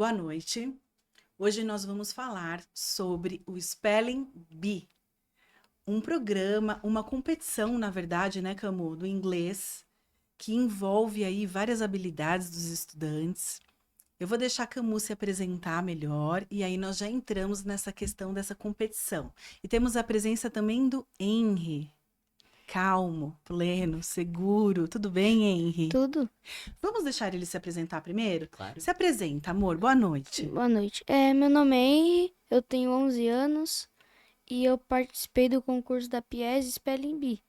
Boa noite. Hoje nós vamos falar sobre o Spelling Bee, um programa, uma competição, na verdade, né, Camu, do inglês, que envolve aí várias habilidades dos estudantes. Eu vou deixar a Camu se apresentar melhor e aí nós já entramos nessa questão dessa competição. E temos a presença também do Henry. Calmo, pleno, seguro. Tudo bem, Henry? Tudo? Vamos deixar ele se apresentar primeiro? Claro. Se apresenta, amor. Boa noite. Boa noite. Meu nome é Henry, eu tenho 11 anos e eu participei do concurso da Pies Spelling Bee.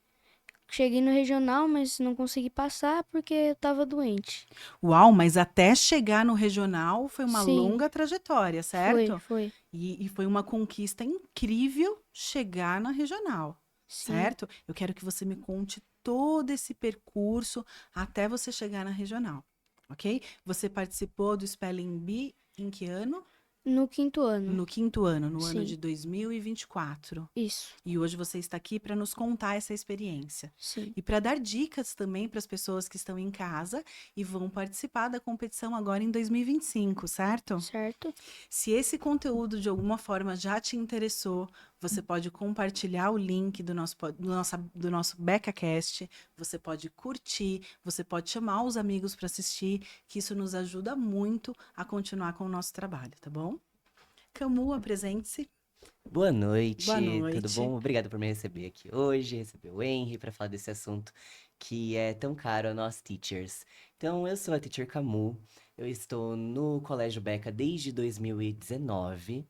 Cheguei no regional, mas não consegui passar porque eu tava doente. Uau, mas até chegar no regional foi uma Sim, longa trajetória, foi, certo? foi. E foi uma conquista incrível chegar na regional, Sim. certo? Eu quero que você me conte todo esse percurso até você chegar na regional, ok? Você participou do Spelling Bee em que ano? No quinto ano. No quinto ano, no ano Sim, de 2024. isso. E hoje você está aqui para nos contar essa experiência. Sim. E para dar dicas também para as pessoas que estão em casa e vão participar da competição agora em 2025, certo? Certo? Se esse conteúdo de alguma forma já te interessou, você pode compartilhar o link do nosso BecaCast, você pode curtir, você pode chamar os amigos para assistir, que isso nos ajuda muito a continuar com o nosso trabalho, tá bom? Camu, apresente-se. Boa Boa noite, tudo noite. bom? Obrigado por me receber aqui hoje, receber o Henry para falar desse assunto que é tão caro a nós teachers. Então, eu sou a Teacher Camu, eu estou no Colégio Beca desde 2019,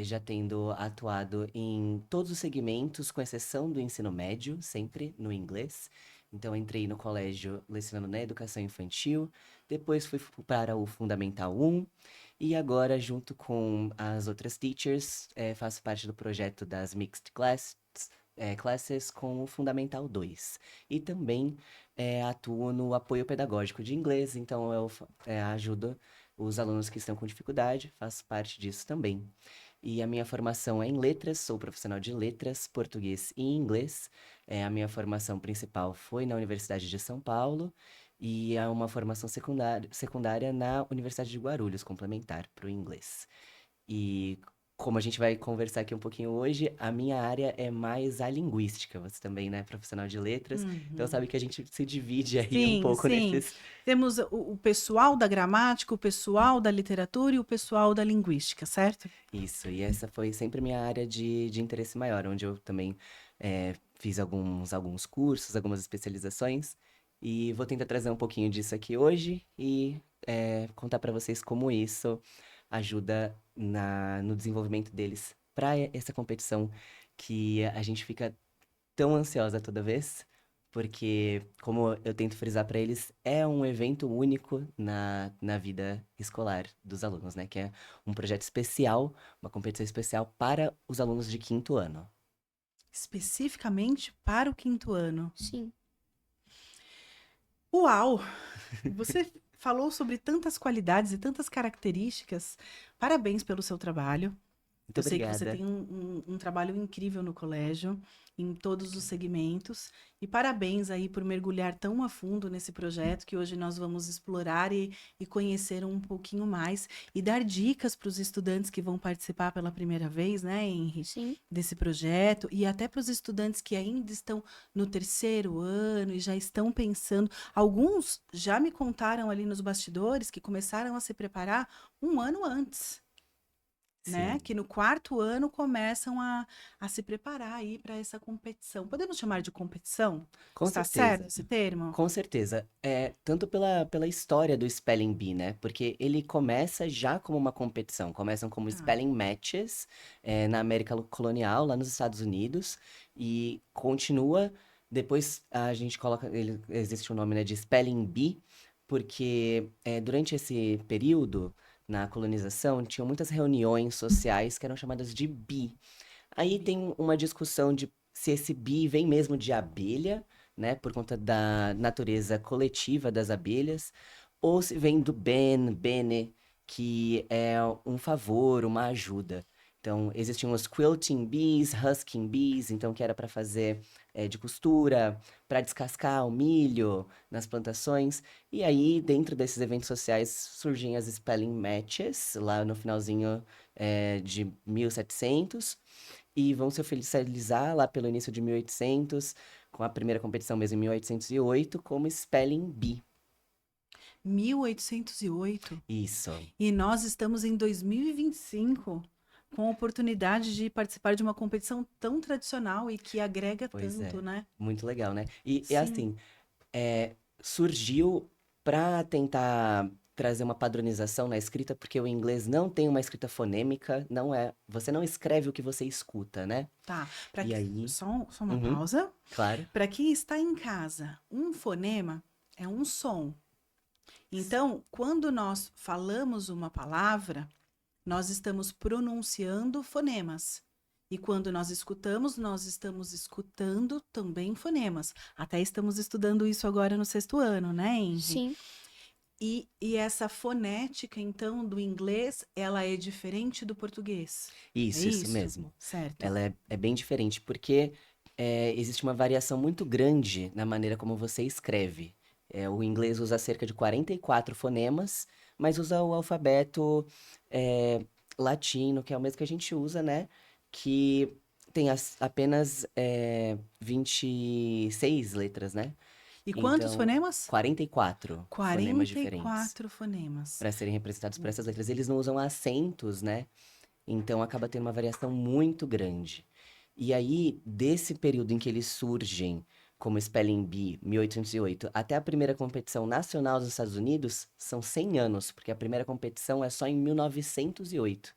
já tendo atuado em todos os segmentos, com exceção do ensino médio, sempre no inglês. Então, entrei no colégio lecionando na educação infantil, depois fui para o Fundamental 1. E agora, junto com as outras teachers, faço parte do projeto das Classes com o Fundamental 2. E também atuo no apoio pedagógico de inglês, então eu ajudo os alunos que estão com dificuldade, faço parte disso também. E a minha formação é em letras, sou profissional de letras, português e inglês. A minha formação principal foi na Universidade de São Paulo e é uma formação secundária na Universidade de Guarulhos, complementar para o inglês. E como a gente vai conversar aqui um pouquinho hoje, a minha área é mais a linguística. Você também, né, profissional de letras, então Uhum. sabe que a gente se divide aí um Sim, pouco sim. nesses. Temos o pessoal da gramática, o pessoal da literatura e o pessoal da linguística, certo? Isso, e essa foi sempre minha área de interesse maior, onde eu também fiz alguns cursos, algumas especializações, e vou tentar trazer um pouquinho disso aqui hoje e contar para vocês como isso ajuda no desenvolvimento deles para essa competição que a gente fica tão ansiosa toda vez, porque, como eu tento frisar para eles, é um evento único na vida escolar dos alunos, né? Que é um projeto especial, uma competição especial para os alunos de quinto ano. Especificamente para o quinto ano. Sim. Uau! Você falou sobre tantas qualidades e tantas características. Parabéns pelo seu trabalho. Muito Eu sei que você obrigada. tem um trabalho incrível no colégio, em todos os segmentos, e parabéns aí por mergulhar tão a fundo nesse projeto que hoje nós vamos explorar e conhecer um pouquinho mais e dar dicas para os estudantes que vão participar pela primeira vez, né, Henry, Sim. desse projeto, e até para os estudantes que ainda estão no terceiro ano e já estão pensando. Alguns já me contaram ali nos bastidores que começaram a se preparar um ano antes, né? Sim, Que no quarto ano começam a se preparar aí para essa competição. Podemos chamar de competição? com Está certo certeza. esse termo? Com certeza. Tanto pela história do Spelling Bee, né? Porque ele começa já como uma competição. Começam como Ah, Spelling Matches, na América colonial, lá nos Estados Unidos. E continua. Depois a gente coloca. Existe o nome, né, de Spelling Bee, porque durante esse período, na colonização, tinham muitas reuniões sociais que eram chamadas de bee. Aí bi. tem uma discussão de se esse bi vem mesmo de abelha, né, por conta da natureza coletiva das abelhas, ou se vem do bene, que é um favor, uma ajuda. Então, existiam os quilting bees, husking bees, então que era para fazer de costura, para descascar o milho nas plantações. E aí, dentro desses eventos sociais, surgem as spelling matches, lá no finalzinho de 1700, e vão se oficializar lá pelo início de 1800, com a primeira competição mesmo em 1808, como spelling bee. 1808. Isso, E nós estamos em 2025 com a oportunidade de participar de uma competição tão tradicional e que agrega pois tanto, é. né? Muito legal, né? E Sim. assim, surgiu para tentar trazer uma padronização na escrita, porque o inglês não tem uma escrita fonêmica, não é, você não escreve o que você escuta, né? Tá. E aí, Só uma uhum, pausa. claro. Para quem está em casa, um fonema é um som. Então, quando nós falamos uma palavra, nós estamos pronunciando fonemas. E quando nós estamos escutando também fonemas. Até estamos estudando isso agora no 6º ano, né, Henry? Sim. E essa fonética, então, do inglês, ela é diferente do português. É Isso isso? mesmo. Certo. Ela é bem diferente, porque existe uma variação muito grande na maneira como você escreve. O inglês usa cerca de 44 fonemas, mas usa o alfabeto é, latino, que é o mesmo que a gente usa, né? Que tem apenas 26 letras, né? E quantos Então, fonemas? 44 fonemas Quarenta e diferentes quatro fonemas. para serem representados por essas letras. Eles não usam acentos, né? Então acaba tendo uma variação muito grande. E aí, desse período em que eles surgem como Spelling Bee, 1808, até a primeira competição nacional dos Estados Unidos, são 100 anos, porque a primeira competição é só em 1908.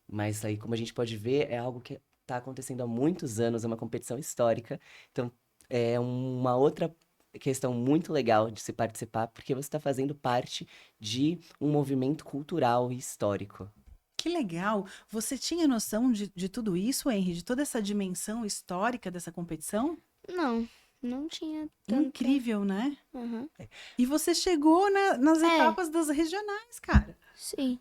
Mas aí, como a gente pode ver, é algo que está acontecendo há muitos anos, é uma competição histórica. Então, é uma outra questão muito legal de se participar, porque você está fazendo parte de um movimento cultural e histórico. Que legal! Você tinha noção de tudo isso, Henry? De toda essa dimensão histórica dessa competição? Não, não tinha tanta. Incrível, né? Aham. E você chegou nas É, etapas das regionais, cara. sim.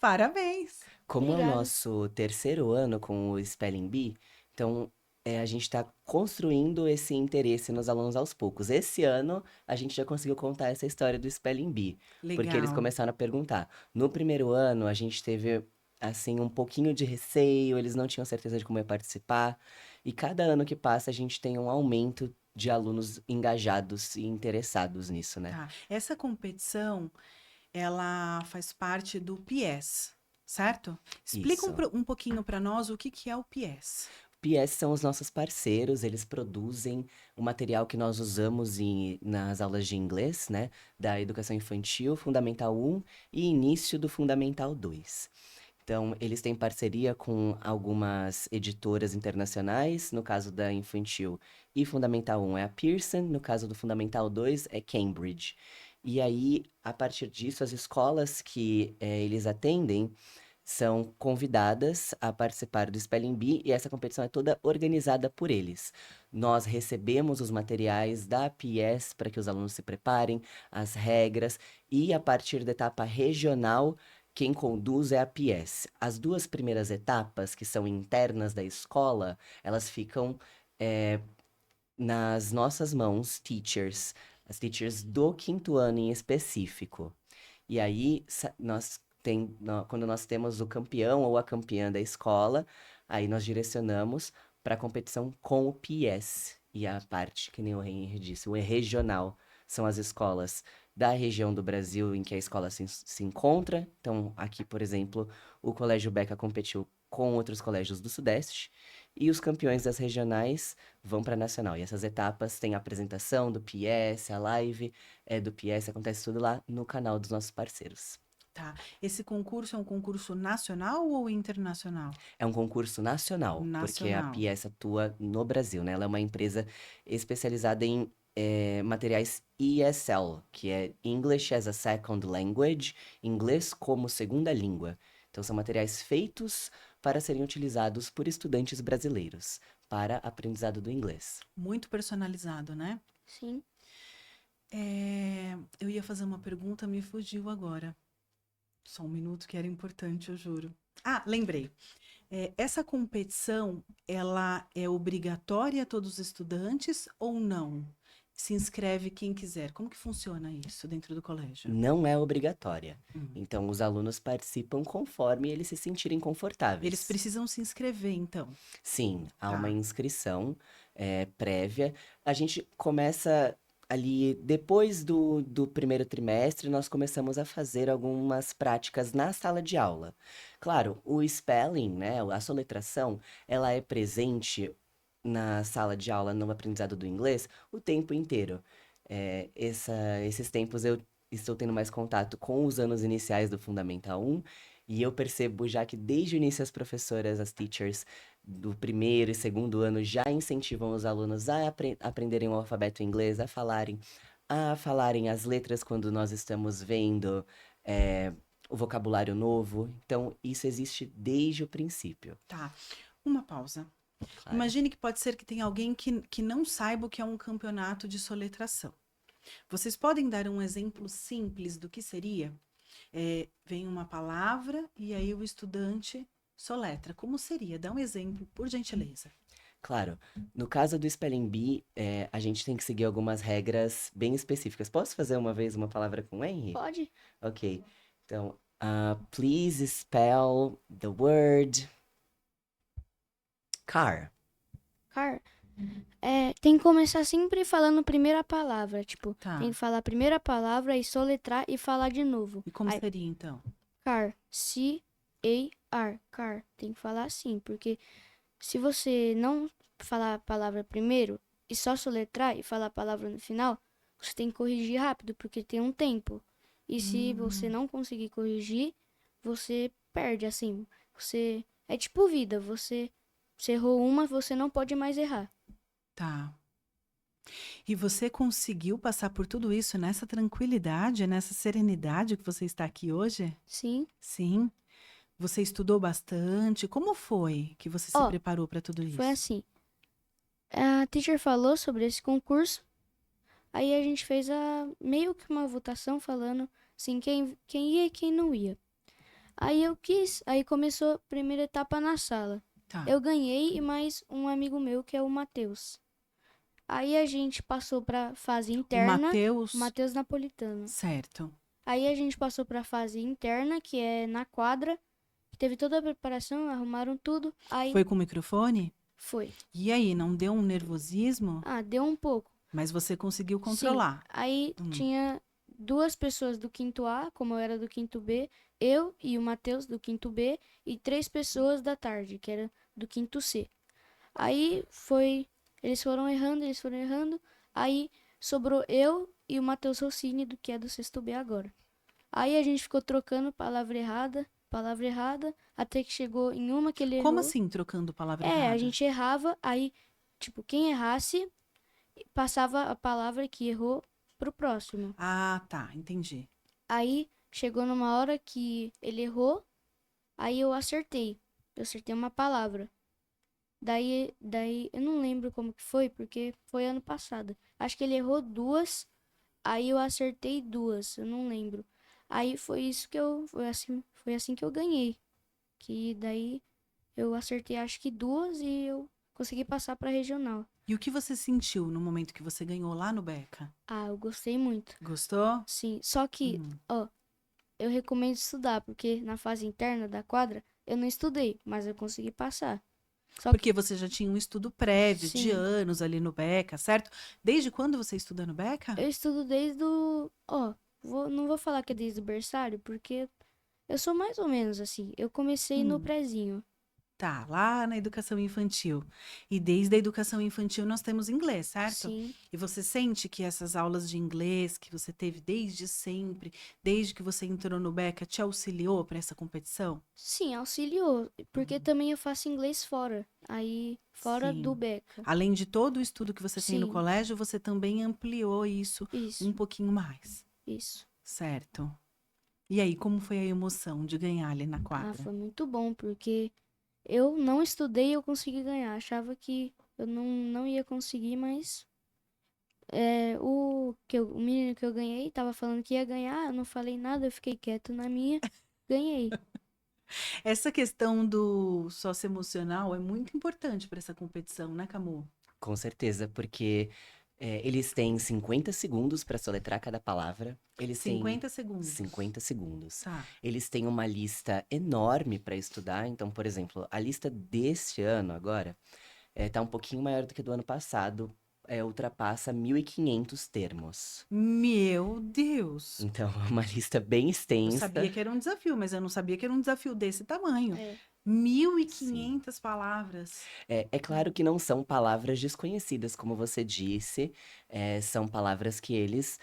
Parabéns! Como é o Obrigada. nosso terceiro ano com o Spelling Bee, então a gente está construindo esse interesse nos alunos aos poucos. Esse ano a gente já conseguiu contar essa história do Spelling Bee, porque eles Legal. começaram a perguntar. No primeiro ano a gente teve assim um pouquinho de receio, eles não tinham certeza de como ia participar, e cada ano que passa a gente tem um aumento de alunos engajados e interessados nisso, né? Tá. Essa competição, ela faz parte do PS, certo? Explica Isso. um pouquinho para nós o que que é o PS. PS são os nossos parceiros, eles produzem o material que nós usamos nas aulas de inglês, né? Da educação infantil, Fundamental 1 e início do Fundamental 2. Então, eles têm parceria com algumas editoras internacionais, no caso da infantil e Fundamental 1 é a Pearson, no caso do Fundamental 2 é Cambridge. E aí, a partir disso, as escolas que eles atendem são convidadas a participar do Spelling Bee e essa competição é toda organizada por eles. Nós recebemos os materiais da PS para que os alunos se preparem, as regras, e a partir da etapa regional, quem conduz é a PS. As duas primeiras etapas, que são internas da escola, elas ficam nas nossas mãos, teachers, as teachers do quinto ano em específico. E aí, quando nós temos o campeão ou a campeã da escola, aí nós direcionamos para a competição com o PS. E a parte, que nem o Henry disse, o regional, são as escolas da região do Brasil em que a escola se encontra. Então, aqui, por exemplo, o Colégio Beca competiu com outros colégios do Sudeste. E os campeões das regionais vão para a nacional. E essas etapas têm a apresentação do PS, a live do PS, acontece tudo lá no canal dos nossos parceiros. Tá. Esse concurso é um concurso nacional ou internacional? É um concurso nacional, porque a Nacional. PS atua no Brasil, né? Ela é uma empresa especializada em materiais ESL, que é English as a Second Language, inglês como segunda língua. Então, são materiais feitos para serem utilizados por estudantes brasileiros para aprendizado do inglês. Muito personalizado, né? Sim. Eu ia fazer uma pergunta, me fugiu agora. Só um minuto que era importante, eu juro. Ah, lembrei. Essa competição, ela é obrigatória a todos os estudantes ou não? Se inscreve quem quiser. Como que funciona isso dentro do colégio? Não é obrigatória. Hum. Então, os alunos participam conforme eles se sentirem Eles confortáveis. precisam se inscrever, então. Sim, há uma Tá. inscrição prévia. A gente começa ali, depois do primeiro trimestre, nós começamos a fazer algumas práticas na sala de aula. Claro, o spelling, né, a soletração, ela é presente na sala de aula, no aprendizado do inglês, o tempo inteiro. Esses tempos eu estou tendo mais contato com os anos iniciais do Fundamental 1, e eu percebo já que desde o início as professoras, as teachers do primeiro e segundo ano já incentivam os alunos a aprenderem o alfabeto inglês, a falarem as letras quando nós estamos vendo é, o vocabulário novo. Então, isso existe desde o princípio, Tá. Uma pausa. claro. Imagine que pode ser que tenha alguém que não saiba o que é um campeonato de soletração. Vocês podem dar um exemplo simples do que seria? Vem uma palavra e aí o estudante soletra. Como seria? Dá um exemplo, por gentileza. Claro, no caso do Spelling Bee, a gente tem que seguir algumas regras bem específicas. Posso fazer uma vez uma palavra com Henry? Pode? Ok. Então, please spell the word car. Car. Tem que começar sempre falando a primeira palavra. Tipo, Tá. tem que falar a primeira palavra e soletrar e falar de novo. E como Aí, seria então? car. C-A-R. Car. Tem que falar assim, porque se você não falar a palavra primeiro e só soletrar e falar a palavra no final, você tem que corrigir rápido, porque tem um tempo. E se você Hum, não conseguir corrigir, você perde, assim. Você. É tipo vida, você errou uma, você não pode mais errar. tá. E você conseguiu passar por tudo isso nessa tranquilidade, nessa serenidade que você está aqui hoje? Sim. Sim. Você estudou bastante? Como foi que você se Ó, preparou para tudo foi isso? assim. A teacher falou sobre esse concurso. Aí a gente fez meio que uma votação falando assim, quem ia e quem não ia. Aí eu quis, aí começou a primeira etapa na sala. Tá. Eu ganhei e mais um amigo meu que é o Matheus. Aí a gente passou pra fase O interna, o Matheus, Matheus Napolitano. certo. Aí a gente passou pra fase interna, que é na quadra. Teve toda a preparação, arrumaram tudo. Aí Foi com o microfone? foi. E aí, não deu um nervosismo? Ah, deu um pouco. Mas você conseguiu Sim. controlar. Aí Hum. tinha duas pessoas do quinto A, como eu era do quinto B, eu e o Matheus do quinto B, e três pessoas da tarde, que era do quinto C. Aí foi. Eles foram errando. Aí sobrou eu e o Matheus Rossini, do que é do sexto B agora. Aí a gente ficou trocando palavra errada, até que chegou em uma que ele Como errou. assim, trocando palavra A errada? gente errava, aí, tipo, quem errasse, passava a palavra que errou pro próximo. Ah, tá, entendi. Aí chegou numa hora que ele errou, aí eu acertei. Eu acertei uma palavra. Daí eu não lembro como que foi, porque foi ano passado. Acho que ele errou duas, aí eu acertei duas, eu não lembro. Aí foi isso que foi assim que eu ganhei. Que daí eu acertei acho que duas e eu consegui passar pra regional. E o que você sentiu no momento que você ganhou lá no Beca? Ah, eu gostei muito. Gostou? Sim, só que, Hum. ó, eu recomendo estudar, porque na fase interna da quadra eu não estudei, mas eu consegui passar. Só que, Porque você já tinha um estudo prévio de sim, anos ali no Beca, certo? Desde quando você estuda no Beca? eu estudo desde o. Ó, não vou falar que é desde o berçário, porque eu sou mais ou menos assim. Eu comecei no Hum. prezinho. Tá, lá na educação infantil. E desde a educação infantil nós temos inglês, certo? Sim, E você sente que essas aulas de inglês que você teve desde sempre, desde que você entrou no Beca, te auxiliou para essa competição? sim, auxiliou, porque também eu faço inglês fora. Aí, fora do Sim. Beca. Além de todo o estudo que você tem no Sim, colégio, você também ampliou isso um isso, pouquinho mais, isso. certo? E aí, como foi a emoção de ganhar ali na Ah, quadra? foi muito bom, porque eu não estudei e eu consegui ganhar. Achava que eu não ia conseguir, mas o menino que eu ganhei tava falando que ia ganhar, eu não falei nada, eu fiquei quieto na minha. ganhei. Essa questão do socioemocional é muito importante para essa competição, né, Camu? Com certeza, porque eles têm 50 segundos para soletrar cada palavra. Eles têm 50 segundos. 50 segundos. Tá. Eles têm uma lista enorme para estudar. Então, por exemplo, a lista deste ano agora tá um pouquinho maior do que do ano passado. Ultrapassa 1.500 termos. Meu Deus! Então, é uma lista bem Eu extensa. sabia que era um desafio, mas eu não sabia que era um desafio desse tamanho. É. 1.500 palavras. É claro que não são palavras desconhecidas, como você disse, são palavras que eles,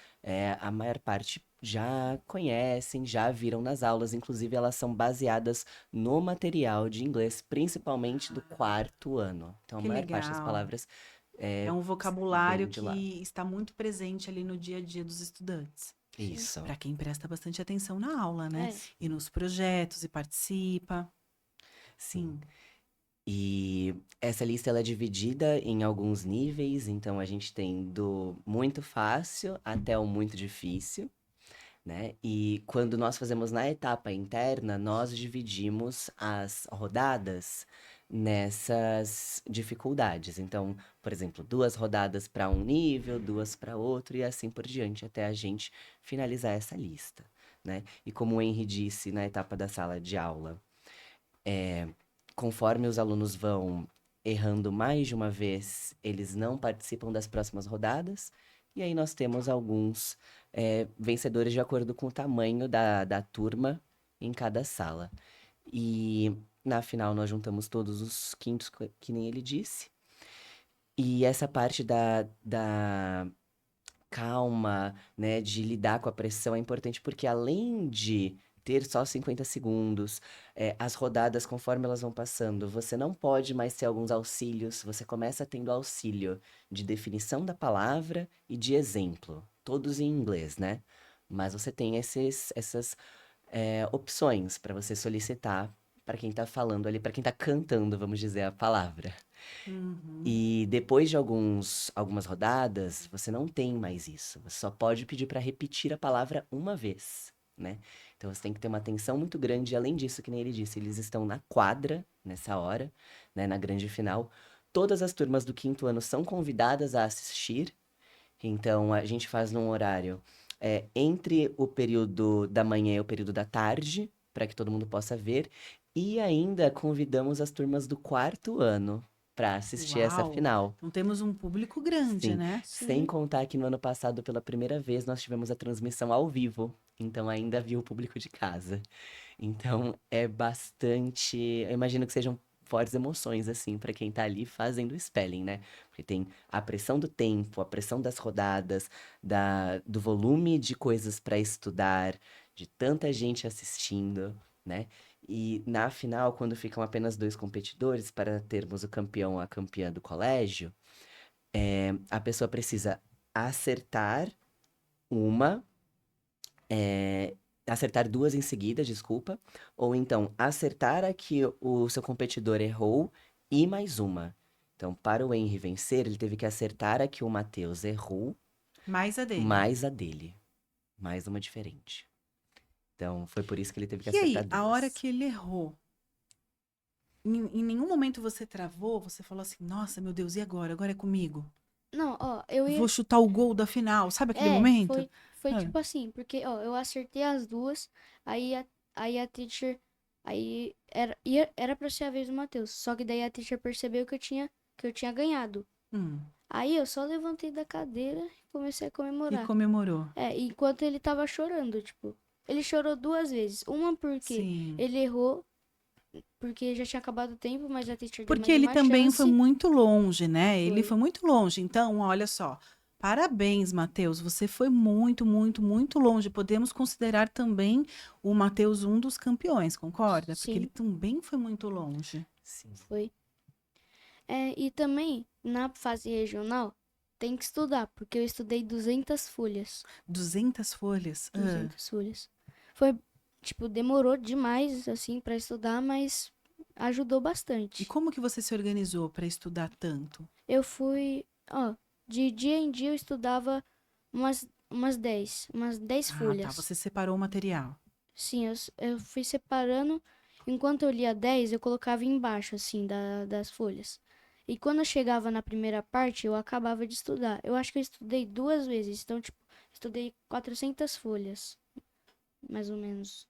a maior parte, já conhecem, já viram nas aulas, inclusive elas são baseadas no material de inglês, principalmente do quarto ano. Então, a Que maior parte das legal. palavras É um vem vocabulário de lá. que está muito presente ali no dia a dia dos estudantes. Isso. Para quem presta bastante atenção na aula, né? É. E nos projetos e participa. Sim. Sim. E essa lista ela é dividida em alguns níveis, então a gente tem do muito fácil até o muito difícil, né? E quando nós fazemos na etapa interna, nós dividimos as rodadas nessas dificuldades. Então, por exemplo, 2 rodadas para um nível, 2 para outro e assim por diante, até a gente finalizar essa lista, né? E como o Henry disse na etapa da sala de aula, conforme os alunos vão errando mais de uma vez, eles não participam das próximas rodadas. E aí nós temos alguns vencedores de acordo com o tamanho da turma em cada sala. E na final nós juntamos todos os quintos, que nem ele disse. E essa parte da calma, né, de lidar com a pressão é importante porque além de ter só 50 segundos, as rodadas, conforme elas vão passando, você não pode mais ter alguns auxílios, você começa tendo auxílio de definição da palavra e de exemplo, todos em inglês, né? Mas você tem essas opções para você solicitar para quem tá falando ali, para quem tá cantando, vamos dizer, a palavra. Uhum. E depois de algumas rodadas, você não tem mais isso. Você só pode pedir para repetir a palavra uma vez, né? Então você tem que ter uma atenção muito grande. E além disso, que nem ele disse, eles estão na quadra nessa hora, né, na grande final. Todas as turmas do quinto ano são convidadas a assistir. Então a gente faz num horário entre o período da manhã e o período da tarde, para que todo mundo possa ver. E ainda convidamos as turmas do quarto ano para assistir essa Uau! final. Então temos um público grande, Sim, né? sem Sim. contar que no ano passado, pela primeira vez, nós tivemos a transmissão ao vivo. Então ainda havia o público de casa. Então é bastante. Eu imagino que sejam fortes emoções, assim, para quem tá ali fazendo o spelling, né? Porque tem a pressão do tempo, a pressão das rodadas, do volume de coisas para estudar, de tanta gente assistindo, né? E na final, quando ficam apenas 2 competidores para termos o campeão ou a campeã do colégio, a pessoa precisa acertar uma, acertar duas em seguida, desculpa, ou então acertar a que o seu competidor errou e mais uma. Então, para o Henry vencer, ele teve que acertar a que o Matheus errou, Mais a dele. mais a dele. Mais uma diferente. Então, foi por isso que ele teve que E aí, acertar a hora duas. que ele errou, em nenhum momento você travou, você falou assim, nossa, meu Deus, e agora? Agora é comigo. Não, ó, eu ia. Vou chutar o gol da final. Sabe aquele É, momento? foi Ah. tipo assim, porque, ó, eu acertei as duas, aí a teacher. Aí era pra ser a vez do Matheus. Só que daí a teacher percebeu que eu tinha ganhado. Hum. Aí eu só levantei da cadeira e comecei a E comemorar. comemorou. Enquanto ele tava chorando, tipo. Ele chorou 2 vezes. Uma porque Sim. ele errou, porque já tinha acabado o tempo, mas a teacher deu Porque mais ele uma também foi chance. muito longe, né? Ele Foi. foi muito longe. Então, olha só. Parabéns, Matheus. Você foi muito, muito, muito longe. Podemos considerar também o Matheus um dos campeões, concorda? Porque ele Sim, também foi muito longe. Sim. foi. E também, na fase regional, tem que estudar, porque eu estudei 200 folhas. 200 folhas. 200 folhas. Foi, tipo, demorou demais, assim, pra estudar, mas ajudou E bastante. como que você se organizou para estudar tanto? Eu fui, ó, de dia em dia eu estudava umas 10 Ah, folhas. tá. Você separou o material. Sim, eu fui separando. Enquanto eu lia 10, eu colocava embaixo, assim, das folhas. E quando eu chegava na primeira parte, eu acabava de estudar. Eu acho que eu estudei 2 vezes. Então, tipo, estudei 400 folhas, mais ou menos.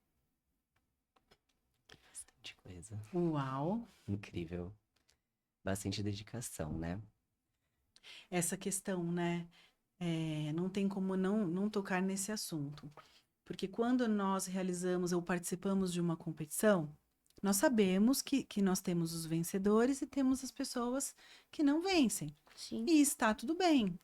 Bastante coisa. Uau! Incrível. Bastante dedicação, né? Essa questão, né? Não tem como não tocar nesse assunto. Porque quando nós realizamos ou participamos de uma competição, nós sabemos que nós temos os vencedores e temos as pessoas que não vencem. Sim, E está tudo bem,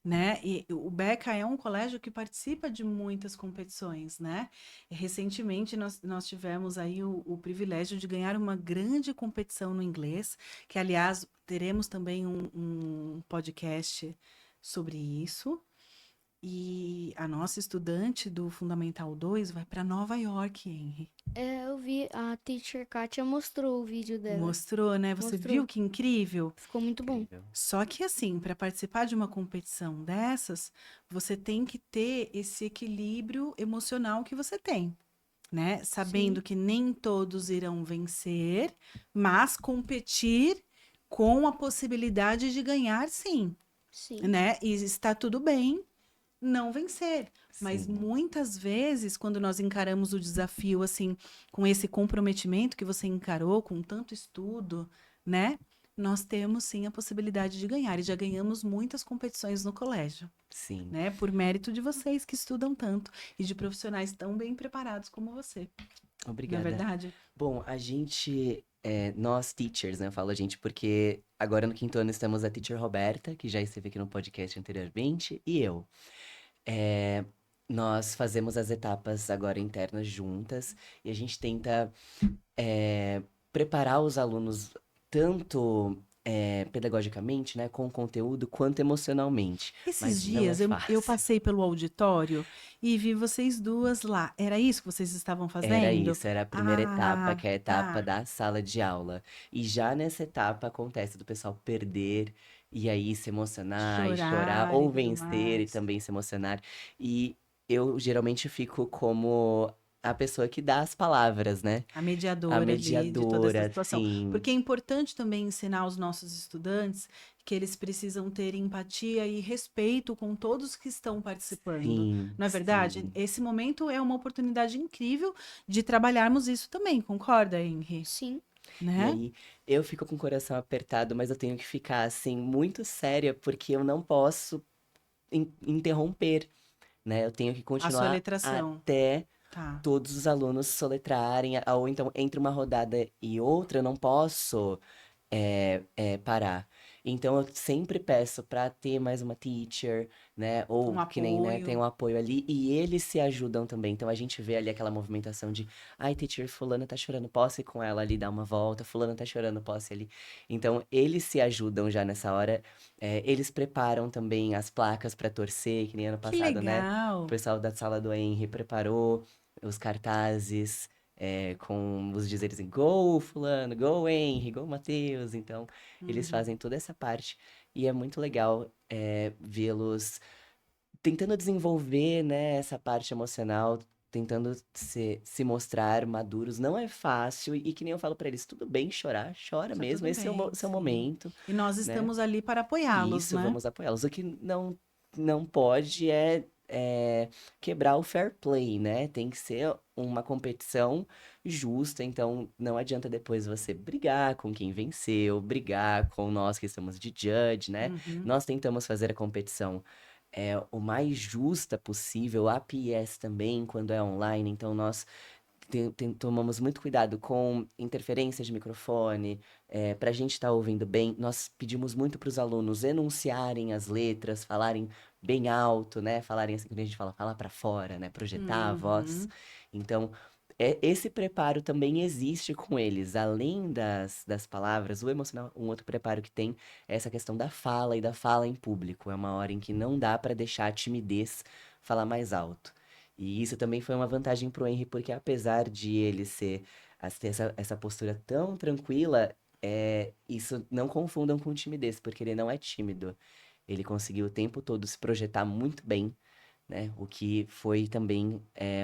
né? E o Beca é um colégio que participa de muitas competições, né? Recentemente nós tivemos aí o privilégio de ganhar uma grande competição no inglês, que aliás teremos também um podcast sobre isso. E a nossa estudante do Fundamental 2 vai para Nova York, Henry. eu vi, a teacher Katia mostrou o vídeo dela. Mostrou, né? Você viu Mostrou. que incrível? Ficou muito bom. Incrível. Só que assim, para participar de uma competição dessas, você tem que ter esse equilíbrio emocional que você tem, né? Sim, Sabendo que nem todos irão vencer, mas competir com a possibilidade de ganhar, sim, sim, né? E está tudo bem não vencer. Mas Sim, muitas vezes, quando nós encaramos o desafio assim, com esse comprometimento que você encarou, com tanto estudo, né? Nós temos sim a possibilidade de ganhar e já ganhamos muitas competições no colégio, sim. né? Por mérito de vocês que estudam tanto e de profissionais tão bem preparados como você, não é Obrigada. verdade? Bom, nós teachers, né? Eu falo a gente porque agora no quinto ano estamos a teacher Roberta, que já esteve aqui no podcast anteriormente, e eu. É, nós fazemos as etapas agora internas juntas e a gente tenta preparar os alunos tanto pedagogicamente, né, com o conteúdo, quanto emocionalmente. Esses Mas não é dias eu fácil. passei pelo auditório e vi vocês duas lá. Era isso que vocês estavam Era fazendo? isso, era a primeira etapa, Ah, que é a etapa tá. da sala de aula. E já nessa etapa acontece do pessoal perder e aí se emocionar e chorar, Chorar e ou tudo vencer e mais. também se emocionar. E eu geralmente fico como a pessoa que dá as palavras, né? A A mediadora ali de toda essa mediadora, situação. sim, Porque é importante também ensinar aos nossos estudantes que eles precisam ter empatia e respeito com todos que estão participando. sim, Não é verdade? sim. Esse momento é uma oportunidade incrível de trabalharmos isso também, concorda, Henri? sim, E Né? aí eu fico com o coração apertado, mas eu tenho que ficar assim muito séria porque eu não posso interromper, né? Eu tenho que A sua continuar letração. até Tá. todos os alunos soletrarem, ou então entre uma rodada e outra, eu não posso parar. Então eu sempre peço para ter mais uma teacher, né? Um Ou que nem, né, tem apoio. um apoio ali e eles se ajudam também. Então a gente vê ali aquela movimentação de, ai, teacher, fulana tá chorando, posso ir com ela ali dar uma volta, fulana tá chorando, posso ir ali. Então eles se ajudam já nessa hora. Eles preparam também as placas para torcer, que nem ano Que passado, né? O legal. pessoal da sala do Henry preparou os cartazes. Com os dizeres em Go, fulano, Go Henry, Go Matheus. Então, eles Uhum. fazem toda essa parte e é muito legal vê-los tentando desenvolver, né, essa parte emocional, tentando se mostrar maduros. Não é fácil e que nem eu falo pra eles, tudo bem chorar, chora Tá mesmo, tudo esse é o bem, seu sim. momento, E nós né? estamos ali para E apoiá-los, isso, né? vamos apoiá-los. O que não pode é quebrar o fair play, né? Tem que ser uma competição justa, então não adianta depois você brigar com quem venceu, brigar com nós que estamos de judge, né? Uhum. Nós tentamos fazer a competição o mais justa possível, a PS também, quando é online, então nós tomamos muito cuidado com interferência de microfone, para a gente estar ouvindo bem. Nós pedimos muito para os alunos enunciarem as letras, falarem bem alto, né? Falarem assim, quando a gente fala, falar para fora, né? Projetar a voz. Uhum. Então, esse preparo também existe com eles. Além das palavras, o emocional, um outro preparo que tem é essa questão da fala e da fala em público. É uma hora em que não dá para deixar a timidez falar mais alto. E isso também foi uma vantagem pro Henry, porque apesar de ele ter essa postura tão tranquila, isso não confundam com timidez, porque ele não é tímido. Ele conseguiu o tempo todo se projetar muito bem, né? O que foi também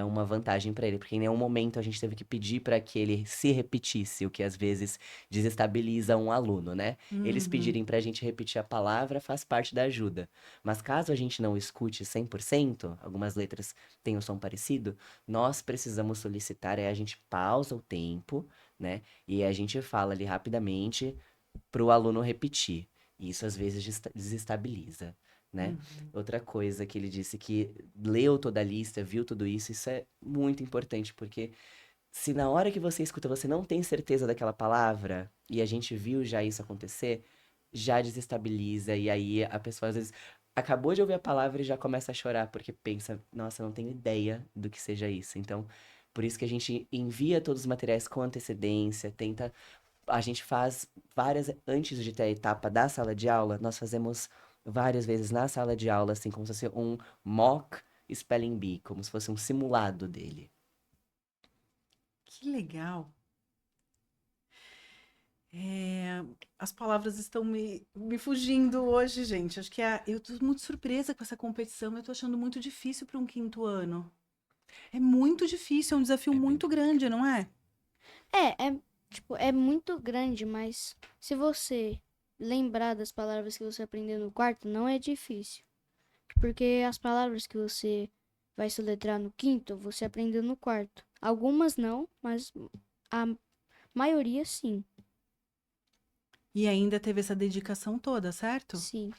uma vantagem para ele, porque em nenhum momento a gente teve que pedir para que ele se repetisse, o que às vezes desestabiliza um aluno, né? Eles Uhum. pedirem para a gente repetir a palavra faz parte da ajuda. Mas caso a gente não escute 100%, algumas letras têm um som parecido, nós precisamos solicitar, a gente pausa o tempo, né? E a gente fala ali rapidamente para o aluno repetir. E isso às vezes desestabiliza, né? Uhum. Outra coisa que ele disse que leu toda a lista, viu tudo isso, isso é muito importante, porque se na hora que você escuta você não tem certeza daquela palavra, e a gente viu já isso acontecer, já desestabiliza, e aí a pessoa às vezes acabou de ouvir a palavra e já começa a chorar, porque pensa, nossa, eu não tenho ideia do que seja isso. Então, por isso que a gente envia todos os materiais com antecedência, tenta a gente faz várias, antes de ter a etapa da sala de aula, nós fazemos várias vezes na sala de aula, assim, como se fosse um mock spelling bee, como se fosse um simulado dele. Que legal. É, as palavras estão me fugindo hoje, gente. Acho que eu tô muito surpresa com essa competição. Eu tô achando muito difícil para um quinto ano. É muito difícil, é um desafio É bem muito grande, não é? Tipo, é muito grande, mas se você lembrar das palavras que você aprendeu no quarto, não é difícil. Porque as palavras que você vai soletrar no quinto, você aprendeu no quarto. Algumas não, mas a maioria sim. E ainda teve essa dedicação toda, certo? Sim.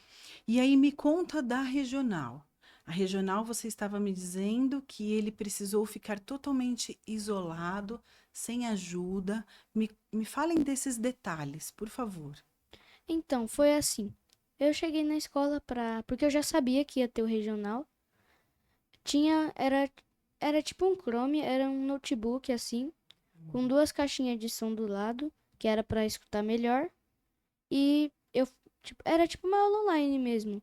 E aí me conta da regional. A regional, você estava me dizendo que ele precisou ficar totalmente isolado, sem ajuda. Me falem desses detalhes, por favor. Então, foi assim. Eu cheguei na escola porque eu já sabia que ia ter o regional. Tinha, era tipo um Chrome, era um notebook assim, com duas caixinhas de som do lado, que era pra escutar melhor. E era tipo uma aula online mesmo.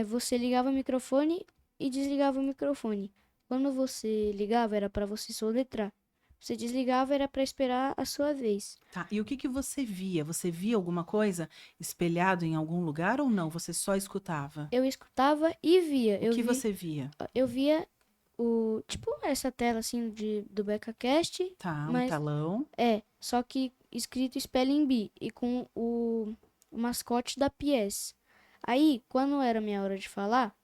Você ligava o microfone e desligava o microfone. Quando você ligava, era pra você soletrar. Você desligava, era pra esperar a sua vez. Tá, e o que que você via? Você via alguma coisa espelhado em algum lugar ou não? Você só escutava? Eu escutava e via. O que você via? Eu via tipo essa tela assim do BecaCast, Tá, um mas telão. só que escrito Spelling Bee e com o mascote da PS. Aí, quando era minha hora de falar,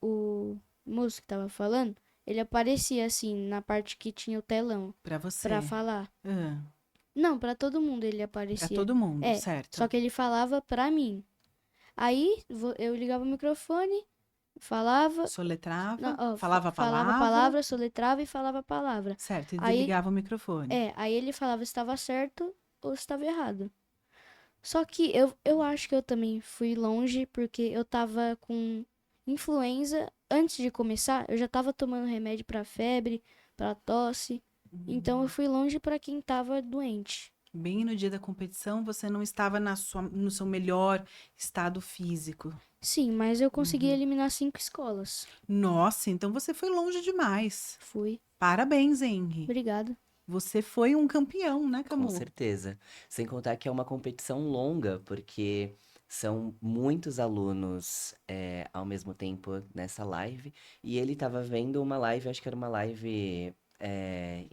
o moço que tava falando, ele aparecia assim na parte que tinha o telão Para pra você. falar. Ah, Não, pra todo mundo ele para aparecia. todo mundo, Só certo? que ele falava pra mim. Aí eu ligava o microfone, falava, não, Soletrava, ó, falava a falava a palavra, palavra, soletrava e falava a palavra. certo, e Aí, desligava o microfone. aí ele falava se estava certo ou se estava errado. Só que eu acho que eu também fui longe porque eu tava com influenza. Antes de começar, eu já tava tomando remédio pra febre, pra tosse. Então eu fui longe pra quem tava doente. Bem no dia da competição, você não estava no seu melhor estado físico. Sim, mas eu consegui Uhum. eliminar 5 escolas. Nossa, então você foi longe demais. Fui. Parabéns, Henry. Obrigada. Você foi um campeão, né, Com Camu? certeza. Sem contar que é uma competição longa, porque são muitos alunos ao mesmo tempo nessa live. E ele estava vendo uma live, acho que era uma live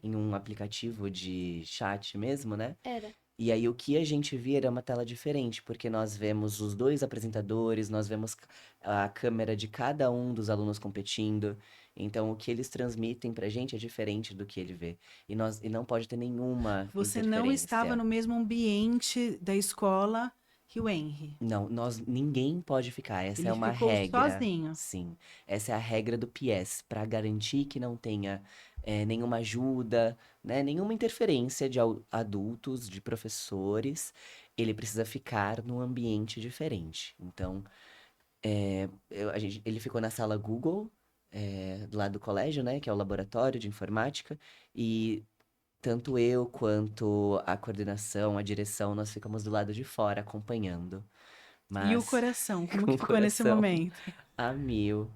em um aplicativo de chat mesmo, né? Era. E aí o que a gente via era uma tela diferente, porque nós vemos os dois apresentadores, nós vemos a câmera de cada um dos alunos competindo. Então o que eles transmitem pra gente é diferente do que ele vê. E não pode ter nenhuma Você não estava interferência. no mesmo ambiente da escola que o Henry. Não, ninguém pode ficar. Essa é Ele uma ficou regra. sozinho. Sim, essa é a regra do PS, para garantir que não tenha nenhuma ajuda, né, nenhuma interferência de adultos, de professores. Ele precisa ficar num ambiente diferente. Então, ele ficou na sala Google, do lado do colégio, né, que é o laboratório de informática, e tanto eu quanto a coordenação, a direção, nós ficamos do lado de fora acompanhando. E o Mas coração, como com que o ficou nesse coração momento? a mil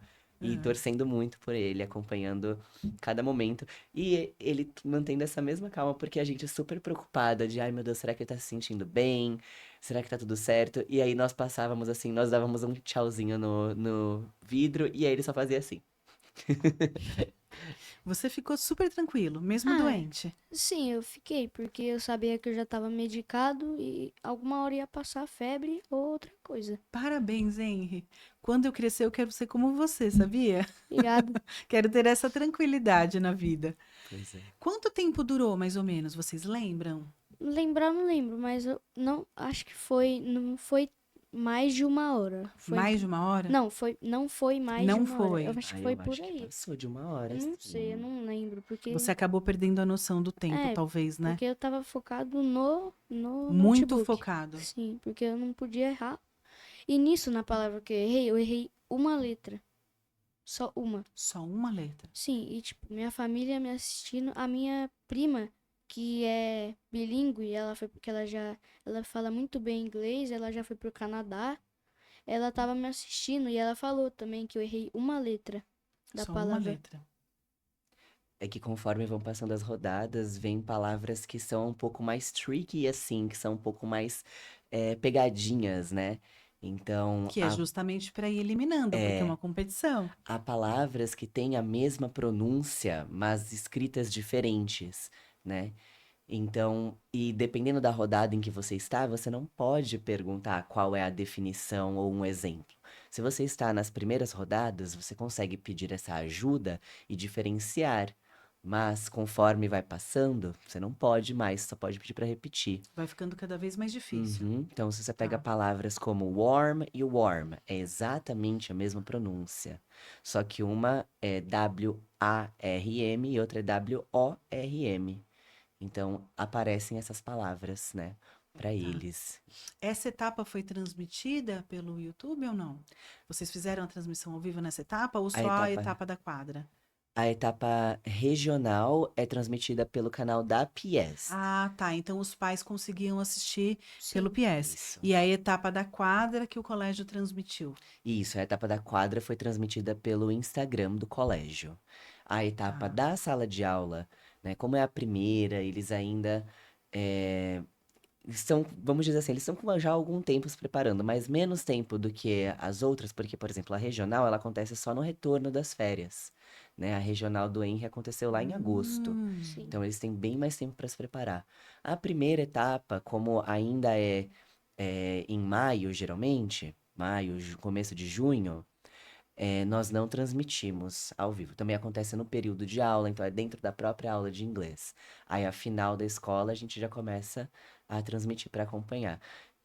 e Ah, torcendo muito por ele, acompanhando cada momento. E ele mantendo essa mesma calma, porque a gente é super preocupada de, ai meu Deus, será que ele tá se sentindo bem? Será que tá tudo certo? E aí nós passávamos assim, nós dávamos um tchauzinho no vidro e aí ele só fazia assim. Você ficou super tranquilo, mesmo Ah, doente. sim, eu fiquei, porque eu sabia que eu já estava medicado e alguma hora ia passar febre ou outra coisa. Parabéns, Henry. Quando eu crescer, eu quero ser como você, sabia? Obrigado. Quero ter essa tranquilidade na vida. Pois é. Quanto tempo durou, mais ou menos? Vocês lembram? Lembrar, não lembro, mas eu não acho que foi, não foi mais de uma hora. Foi, Mais de uma hora? não foi mais de Não uma hora. Eu foi. acho que Ah, foi eu por acho que aí. passou de uma Eu hora, não sei, eu sim. não lembro, Você porque acabou perdendo a noção do tempo, é, talvez, né? porque eu tava focado no Muito notebook. focado. Sim, porque eu não podia errar. E nisso, na palavra que eu errei uma letra. Só uma. Só uma letra. Sim, e tipo, minha família me assistindo, a minha prima, que é bilíngue, ela foi porque ela fala muito bem inglês, ela já foi pro Canadá, ela tava me assistindo e ela falou também que eu errei uma letra da Só uma palavra. letra. É que conforme vão passando as rodadas, vem palavras que são um pouco mais tricky, assim, que são um pouco mais pegadinhas, né? Então, Que é justamente para ir eliminando, porque é uma competição. há palavras que têm a mesma pronúncia, mas escritas diferentes, né? Então, e dependendo da rodada em que você está, você não pode perguntar qual é a definição ou um exemplo. Se você está nas primeiras rodadas, você consegue pedir essa ajuda e diferenciar. Mas conforme vai passando, você não pode mais, só pode pedir para repetir. Vai ficando cada vez mais difícil. Uhum. Então, se você pega Tá. palavras como warm e warm, é exatamente a mesma pronúncia. Só que uma é W-A-R-M e outra é W-O-R-M. Então, aparecem essas palavras, né, para eles. Essa etapa foi transmitida pelo YouTube ou não? Vocês fizeram a transmissão ao vivo nessa etapa ou A só a etapa, etapa da quadra? a etapa regional é transmitida pelo canal da PIES. Ah, tá. Então os pais conseguiam assistir pelo Sim. PS. Isso. E a etapa da quadra que o colégio transmitiu. Isso, a etapa da quadra foi transmitida pelo Instagram do colégio. A etapa Tá. da sala de aula, né, como é a primeira, eles ainda estão, vamos dizer assim, eles estão com já algum tempo se preparando, mas menos tempo do que as outras, porque, por exemplo, a regional, ela acontece só no retorno das férias, né? A regional do Henry aconteceu lá em agosto. Sim. Então, eles têm bem mais tempo para se preparar. A primeira etapa, como ainda é em maio, geralmente, maio, começo de junho, nós não transmitimos ao vivo. Também acontece no período de aula, então é dentro da própria aula de inglês. Aí, a final da escola, a gente já começa a transmitir para acompanhar.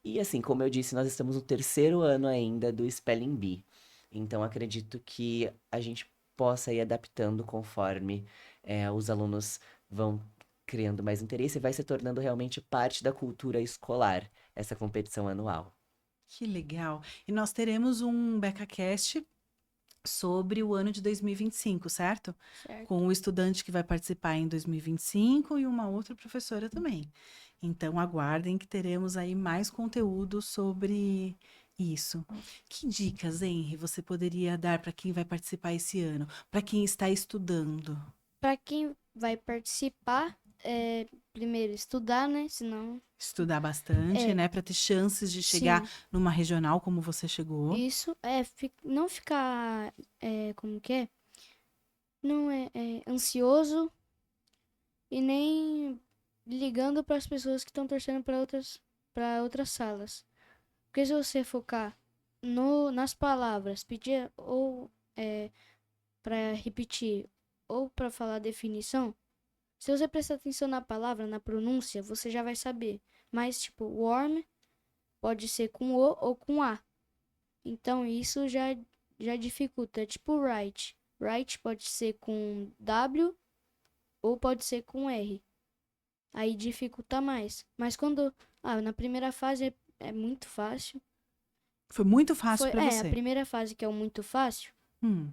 E assim, como eu disse, nós estamos no terceiro ano ainda do Spelling Bee. Então, acredito que a gente possa ir adaptando conforme os alunos vão criando mais interesse e vai se tornando realmente parte da cultura escolar, essa competição anual. Que legal. E nós teremos um BecaCast sobre o ano de 2025, certo? Certo. Com o estudante que vai participar em 2025 e uma outra professora também. Então, aguardem que teremos aí mais conteúdo sobre isso. Que dicas, Henry, você poderia dar para quem vai participar esse ano? Para quem está estudando? Para quem vai participar, primeiro estudar, né? Senão, Estudar bastante, é, né? Para ter chances de chegar sim. numa regional como você chegou. Isso é não ficar, como que é? Não é ansioso e nem ligando para as pessoas que estão torcendo para outras salas. Porque se você focar nas palavras, pedir ou para repetir ou para falar a definição, se você prestar atenção na palavra, na pronúncia, você já vai saber. Mas tipo, warm pode ser com o ou com a. Então isso já dificulta. Tipo right. Right pode ser com W ou pode ser com R. Aí dificulta mais. Mas quando. Na primeira fase é muito fácil. Foi muito fácil para A você. primeira fase que é o muito fácil, Hum.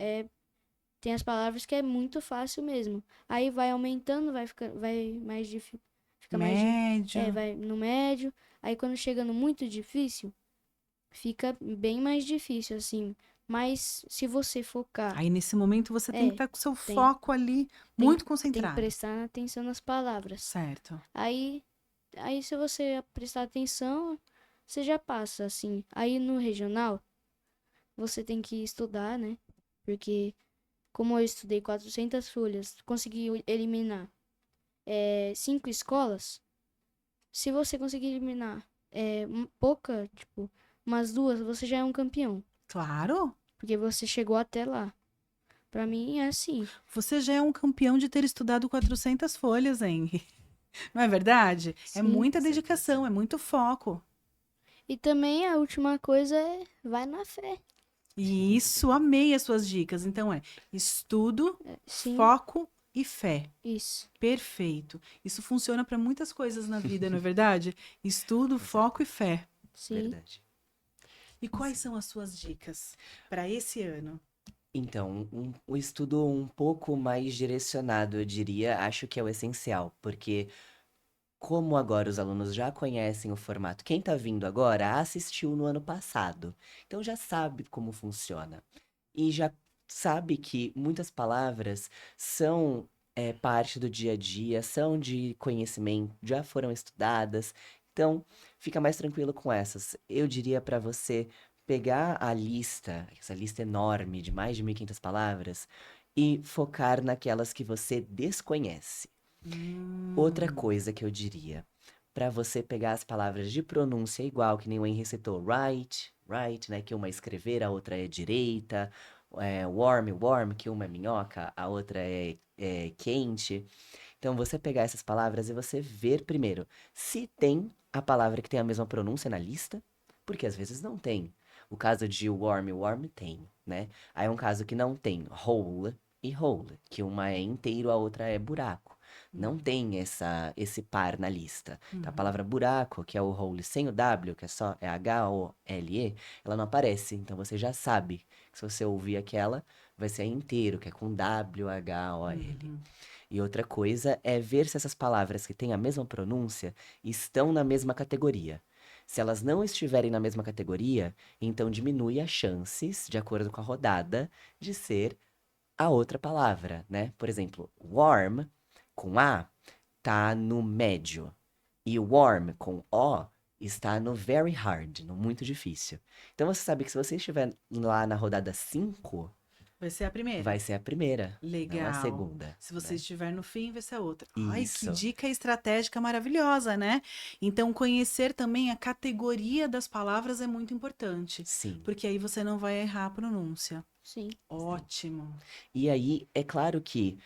tem as palavras que é muito fácil mesmo. Aí vai aumentando, vai mais difícil. Fica mais. Médio. Vai no médio. Aí quando chega no muito difícil, fica bem mais difícil, assim. Mas se você focar, Aí nesse momento você tem que estar com seu tem- foco ali tem- muito tem que concentrado. prestar atenção nas palavras. Certo. Aí se você prestar atenção, você já passa, assim. Aí no regional, você tem que estudar, né? Porque como eu estudei 400 folhas, consegui eliminar 5 escolas. Se você conseguir eliminar pouca, tipo, umas 2, você já é um campeão. Claro, Porque você chegou até lá. Pra mim é assim. você já é um campeão de ter estudado 400 folhas, Henry. Não é verdade? É Sim. muita Com dedicação, certeza. é muito foco. E também a última coisa é vai na fé. E isso, amei as suas dicas. Então estudo, Sim, foco e fé. isso. Perfeito. Isso funciona para muitas coisas na vida, não é verdade? Estudo, Com certeza. foco e fé. Sim. Verdade. E quais Sim. são as suas dicas para esse ano? Então, o estudo um pouco mais direcionado, eu diria, acho que é o essencial, porque como agora os alunos já conhecem o formato, quem está vindo agora assistiu no ano passado, então já sabe como funciona. E já sabe que muitas palavras são parte do dia a dia, são de conhecimento, já foram estudadas, então fica mais tranquilo com essas. Eu diria para você pegar a lista, essa lista enorme de mais de 1.500 palavras, e focar naquelas que você desconhece. Outra Hum, coisa que eu diria, para você pegar as palavras de pronúncia igual, que nem o Henry citou, right, né, que uma é escrever, a outra é direita, warm, que uma é minhoca, a outra é quente. Então, você pegar essas palavras e você ver primeiro se tem a palavra que tem a mesma pronúncia na lista, porque às vezes não tem. O caso de warm tem, né? Aí é um caso que não tem hole e hole, que uma é inteiro, a outra é buraco. Não uhum, tem esse par na lista. Então, a uhum. palavra buraco, que é o hole sem o W, que é só Hole, ela não aparece. Então, você já sabe que se você ouvir aquela, vai ser inteiro, que é com WHOL. Uhum. E outra coisa é ver se essas palavras que têm a mesma pronúncia estão na mesma categoria. Se elas não estiverem na mesma categoria, então diminui as chances, de acordo com a rodada, de ser a outra palavra, né? Por exemplo, warm com A tá no médio e warm com O está no very hard, no muito difícil. Então você sabe que se você estiver lá na rodada 5, Vai ser a primeira. vai ser a primeira, não a Legal. segunda, Se você né? estiver no fim, vai ser a outra. Ai, que Isso. dica estratégica maravilhosa, né? Então, conhecer também a categoria das palavras é muito importante, Sim, porque aí você não vai errar a pronúncia. Sim. sim. Ótimo. E aí, é claro que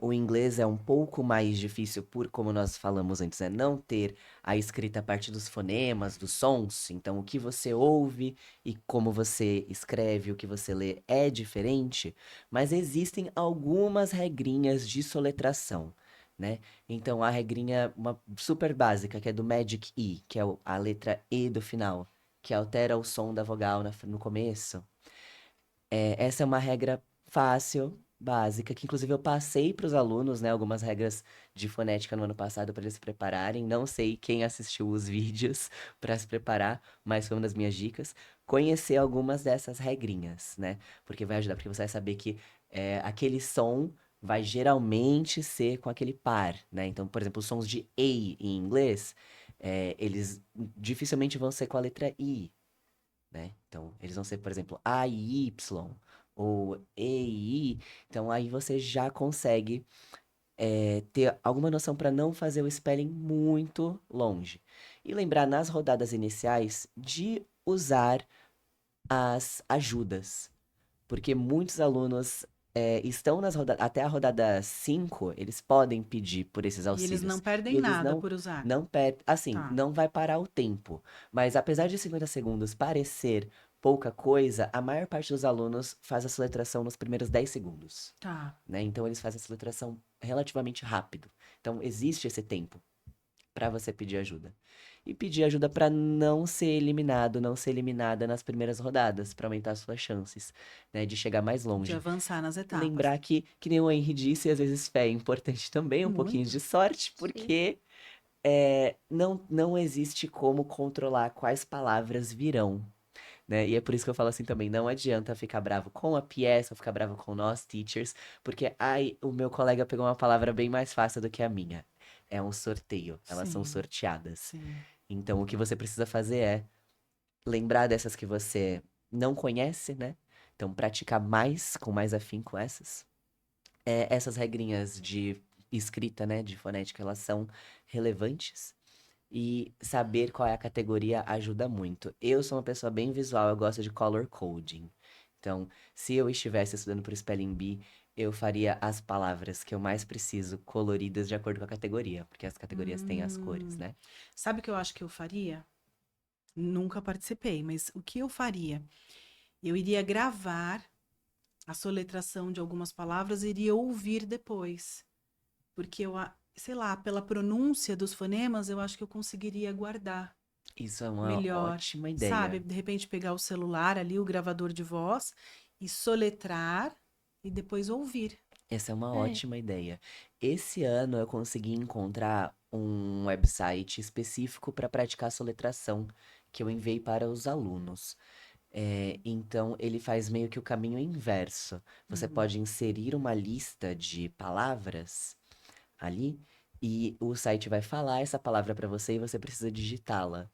o inglês é um pouco mais difícil por, como nós falamos antes, né? Não ter a escrita a partir dos fonemas, dos sons. Então, o que você ouve e como você escreve, o que você lê é diferente, mas existem algumas regrinhas de soletração, né? Então, a regrinha, uma super básica, que é do Magic E, que é a letra E do final, que altera o som da vogal no começo. Essa é uma regra fácil, básica, que inclusive eu passei para os alunos, né, algumas regras de fonética no ano passado para eles se prepararem. Não sei quem assistiu os vídeos para se preparar, mas foi uma das minhas dicas. Conhecer algumas dessas regrinhas, né? Porque vai ajudar, porque você vai saber que aquele som vai geralmente ser com aquele par, né? Então, por exemplo, os sons de A em inglês, eles dificilmente vão ser com a letra I, né? Então, eles vão ser, por exemplo, A e Y ou E e I. Então, aí você já consegue ter alguma noção para não fazer o spelling muito longe. E lembrar nas rodadas iniciais de usar as ajudas, porque muitos alunos estão até a rodada 5 eles podem pedir por esses E eles não auxílios. E perdem eles nada por usar. não perdem, assim, Tá, não vai parar o tempo. Mas apesar de 50 segundos parecer pouca coisa, a maior parte dos alunos faz a soletração nos primeiros 10 segundos, tá. né? Então eles fazem a soletração relativamente rápido. Então existe esse tempo para você pedir ajuda. E pedir ajuda para não ser eliminado, não ser eliminada nas primeiras rodadas, para aumentar suas chances, né, de chegar mais De longe. avançar nas E etapas. lembrar que nem o Henry disse, às vezes fé é importante também, um pouquinho Muito. de sorte, Sim. porque não existe como controlar quais palavras virão, né? E é por isso que eu falo assim também, não adianta ficar bravo com a PS ou ficar bravo com nós, teachers, porque, ai, o meu colega pegou uma palavra bem mais fácil do que a minha. É um sorteio, elas são Sim, sorteadas. sim. Então, o que você precisa fazer é lembrar dessas que você não conhece, né? Então, praticar mais, com mais afinco essas. Essas regrinhas de escrita, né, de fonética, elas são relevantes. E saber qual é a categoria ajuda muito. Eu sou uma pessoa bem visual, eu gosto de color coding. Então, se eu estivesse estudando para o Spelling Bee, eu faria as palavras que eu mais preciso coloridas de acordo com a categoria, porque as categorias têm as cores, Hum. né? Sabe o que eu acho que eu faria? Nunca participei, mas o que eu faria? Eu iria gravar a soletração de algumas palavras e iria ouvir depois. Porque sei lá, pela pronúncia dos fonemas, eu acho que eu conseguiria guardar Isso é uma melhor. ótima Sabe? ideia. De repente pegar o celular ali, o gravador de voz, e soletrar e depois ouvir. Essa é uma É, ótima ideia. Esse ano eu consegui encontrar um website específico para praticar soletração que eu enviei para os alunos. Então, ele faz meio que o caminho inverso. Você Uhum. pode inserir uma lista de palavras ali e o site vai falar essa palavra para você e você precisa digitá-la.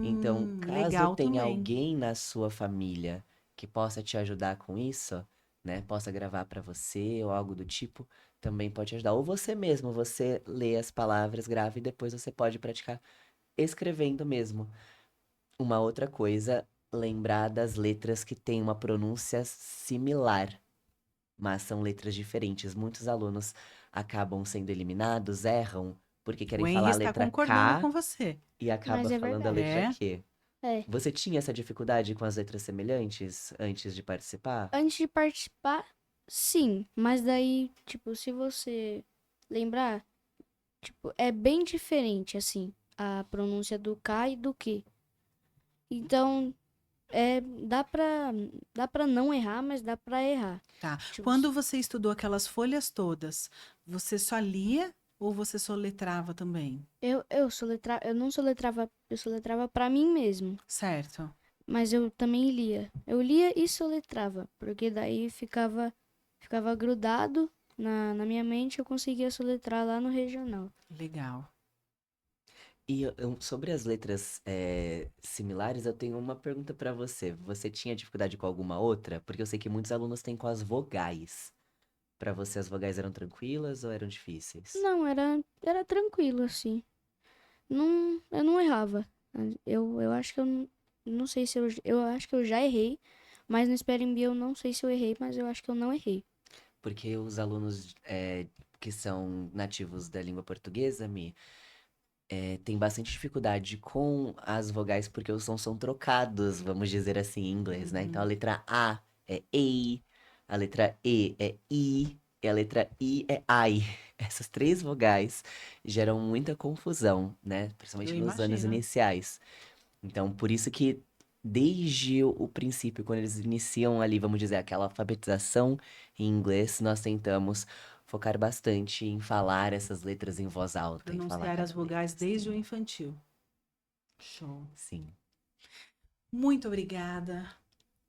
Então, caso Legal tenha também. alguém na sua família que possa te ajudar com isso, né, possa gravar para você ou algo do tipo, também pode ajudar. Ou você mesmo, você lê as palavras, grava e depois você pode praticar escrevendo mesmo. Uma outra coisa, lembrar das letras que têm uma pronúncia similar, mas são letras diferentes. Muitos alunos acabam sendo eliminados, erram, porque O querem Henry falar a está letra concordando K com você. e acaba mas é falando a verdade. letra É, Q. É. Você tinha essa dificuldade com as letras semelhantes antes de participar? Antes de participar, sim. Mas daí, tipo, se você lembrar, tipo, é bem diferente, assim, a pronúncia do K e do Q. Então, dá pra não errar, mas dá pra errar. tá. Tipo, Quando você estudou aquelas folhas todas, você só lia ou você soletrava também? eu não soletrava, eu soletrava pra mim mesmo. Certo. Mas eu também lia. Eu lia e soletrava, porque daí ficava grudado na minha mente, eu conseguia soletrar lá no regional. Legal. E sobre as letras similares, eu tenho uma pergunta pra você. Você tinha dificuldade com alguma outra? Porque eu sei que muitos alunos têm com as vogais. Pra você, as vogais eram tranquilas ou eram difíceis? Não, era tranquilo, assim. Não, eu não errava. Eu acho que não sei se eu acho que eu já errei, mas no Spelling Bee eu não sei se eu errei, mas eu acho que eu não errei. Porque os alunos que são nativos da língua portuguesa, têm bastante dificuldade com as vogais porque os sons são trocados, vamos dizer assim, em inglês, né? Então a Uhum. letra A é EI, a letra E é I e a letra I é AI. Essas três vogais geram muita confusão, né? Eu Principalmente nos anos imagino. iniciais. Então, por isso que desde o princípio, quando eles iniciam ali, vamos dizer, aquela alfabetização em inglês, nós tentamos focar bastante em falar essas letras em voz alta, em falar Pronunciar as cada letra, vogais desde o assim. infantil. Show. Sim. Muito obrigada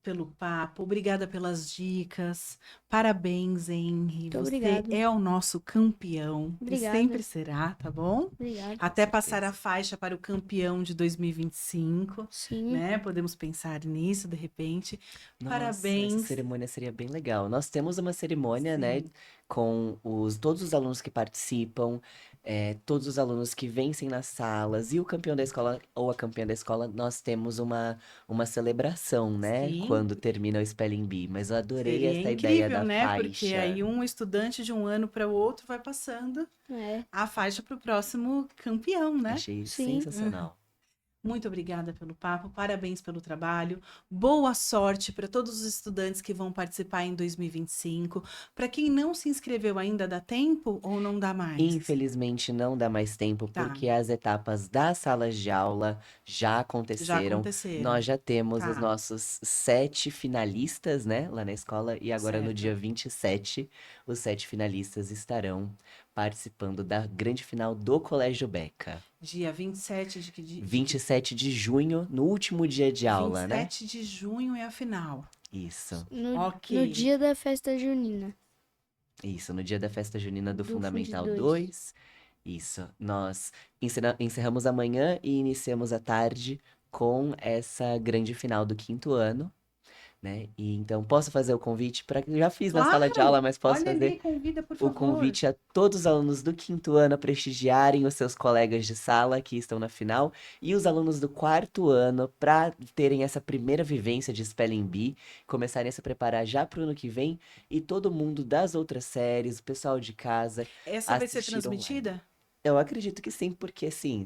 pelo papo, obrigada pelas dicas. Parabéns, Henry. Muito Você obrigado. é o nosso campeão e sempre Obrigada. será, tá bom? Obrigado. Com Até passar a certeza. faixa para o campeão de 2025, Sim, né? Podemos pensar nisso de repente. Nossa, essa Parabéns. cerimônia seria bem legal. Nós temos uma cerimônia, né, Sim, com todos os alunos que participam, todos os alunos que vencem nas salas e o campeão da escola ou a campeã da escola, nós temos uma celebração, né, sim. quando termina o Spelling Bee. Mas eu adorei Seria essa ideia incrível, da né? Porque faixa. aí um estudante de um ano para o outro vai passando é. a faixa para o próximo campeão, né? Achei Sim. sensacional. Muito obrigada pelo papo, parabéns pelo trabalho. Boa sorte para todos os estudantes que vão participar em 2025. Para quem não se inscreveu ainda, dá tempo ou não dá mais? Infelizmente não dá mais tempo Tá, porque as etapas das salas de aula já já aconteceram. aconteceram. Nós já temos os Tá, nossos 7 finalistas, né, lá na escola, e agora no dia certo. 27, os 7 finalistas estarão participando da grande final do Colégio Beca. Dia 27 de que dia? 27 de junho, no último dia de aula, né? 27 de junho é a final. Isso, No Ok. dia da festa junina isso, no dia da festa junina do do Fundamental 22. 2. Isso. Nós encerramos amanhã e iniciamos a tarde com essa grande final do quinto ano, né? E então posso fazer o convite para já fiz na sala de Claro! aula, mas posso Olha fazer ali, convida, por o favor. convite a todos os alunos do quinto ano a prestigiarem os seus colegas de sala que estão na final e os alunos do quarto ano para terem essa primeira vivência de Spelling Bee, começarem a se preparar já para o ano que vem e todo mundo das outras séries, o pessoal de casa, Essa vai ser assistir online. transmitida? Eu acredito que sim, porque sim,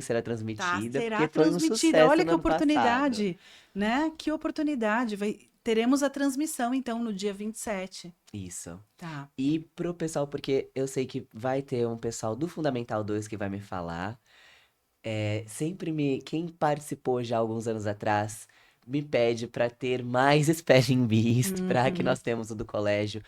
será Tá, transmitida, será porque foi um transmitida. sucesso Olha no que ano passado. oportunidade, né? Que oportunidade. Teremos a transmissão, então, no dia 27. Isso. Tá. E pro pessoal, porque eu sei que vai ter um pessoal do Fundamental 2 que vai me falar. Quem participou já alguns anos atrás me pede para ter mais Spelling Bees, para que Uhum. nós temos o do colégio.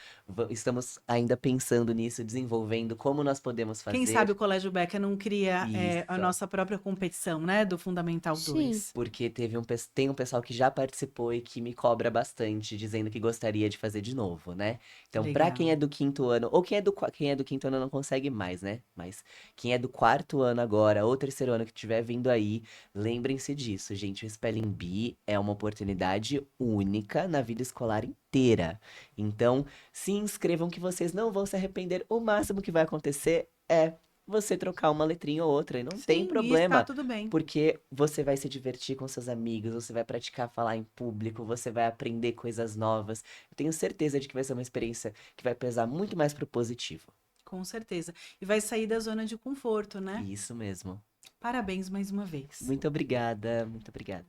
Estamos ainda pensando nisso, desenvolvendo como nós podemos Quem sabe fazer o Colégio Becker não cria a isso. nossa própria competição, né? Do Fundamental Sim. 2. Porque tem um pessoal que já participou e que me cobra bastante, dizendo que gostaria de fazer de novo, né? Então, pra quem é Legal. do quinto ano, ou quem é do quinto ano não consegue mais, né? Mas quem é do quarto ano agora, ou terceiro ano que estiver vindo aí, lembrem-se disso, gente. O Spelling Bee é uma oportunidade única na vida escolar inteira. Então, se inscrevam que vocês não vão se arrepender. O máximo que vai acontecer é você trocar uma letrinha ou outra, e não tem Sim, e está problema. tudo bem. Porque você vai se divertir com seus amigos, você vai praticar falar em público, você vai aprender coisas novas. Eu tenho certeza de que vai ser uma experiência que vai pesar muito mais pro positivo. Com certeza. E vai sair da zona de conforto, né? Isso mesmo. Parabéns mais uma vez. Muito obrigada, muito obrigada.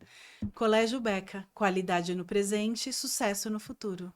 Colégio Beca, qualidade no presente, sucesso no futuro.